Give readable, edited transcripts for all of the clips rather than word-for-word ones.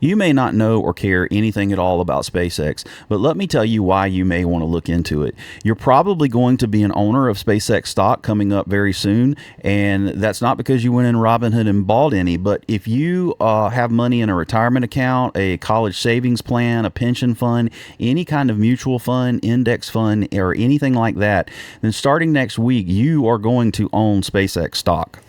You may not know or care anything at all about SpaceX, but let me tell you why you may want to look into it. You're probably going to be an owner of SpaceX stock coming up very soon, and that's not because you went in Robinhood and bought any, but if you have money in a retirement account, a college savings plan, a pension fund, any kind of mutual fund, index fund, or anything like that, then starting next week, you are going to own SpaceX stock.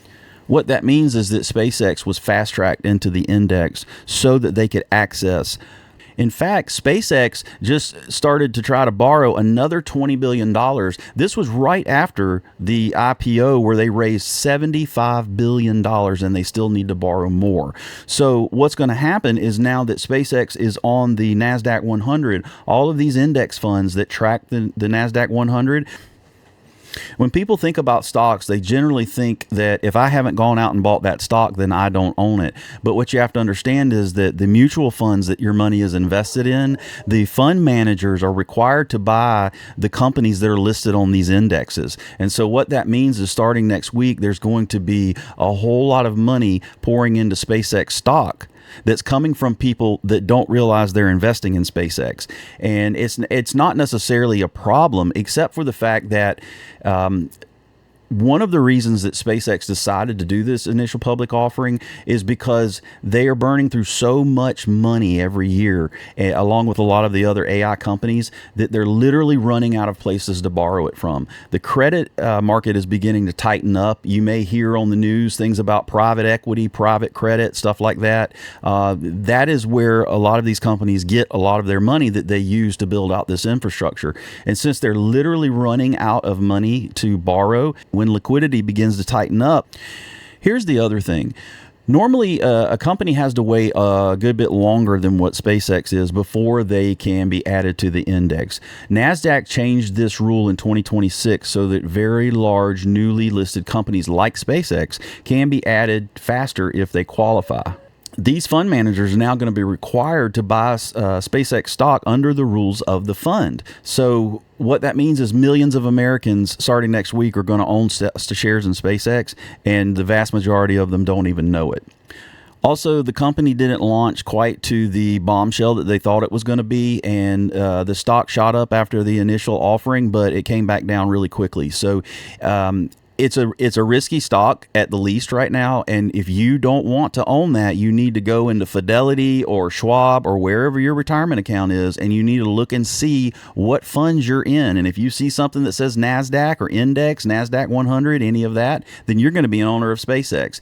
What that means is that SpaceX was fast tracked into the index so that they could access. In fact, SpaceX just started to try to borrow another $20 billion. This was right after the IPO where they raised $75 billion and they still need to borrow more. So what's going to happen is now that SpaceX is on the NASDAQ 100, all of these index funds that track the NASDAQ 100, when people think about stocks, they generally think that if I haven't gone out and bought that stock, then I don't own it. But what you have to understand is that the mutual funds that your money is invested in, the fund managers are required to buy the companies that are listed on these indexes. And so what that means is starting next week, there's going to be a whole lot of money pouring into SpaceX stock that's coming from people that don't realize they're investing in SpaceX. And it's not necessarily a problem, except for the fact that one of the reasons that SpaceX decided to do this initial public offering is because they are burning through so much money every year, along with a lot of the other AI companies, that they're literally running out of places to borrow it from. The credit market is beginning to tighten up. You may hear on the news things about private equity, private credit, stuff like that. That is where a lot of these companies get a lot of their money that they use to build out this infrastructure. And since they're literally running out of money to borrow, when liquidity begins to tighten up, here's the other thing. Normally, a company has to wait a good bit longer than what SpaceX is before they can be added to the index. NASDAQ changed this rule in 2026 so that very large, newly listed companies like SpaceX can be added faster if they qualify. These fund managers are now going to be required to buy SpaceX stock under the rules of the fund. So what that means is millions of Americans starting next week are going to own shares in SpaceX, and the vast majority of them don't even know it. Also, the company didn't launch quite to the bombshell that they thought it was going to be, and the stock shot up after the initial offering, but it came back down really quickly. So it's a risky stock at the least right now, and if you don't want to own that, you need to go into Fidelity or Schwab or wherever your retirement account is, and you need to look and see what funds you're in. And if you see something that says NASDAQ or index, NASDAQ 100, any of that, then you're going to be an owner of SpaceX.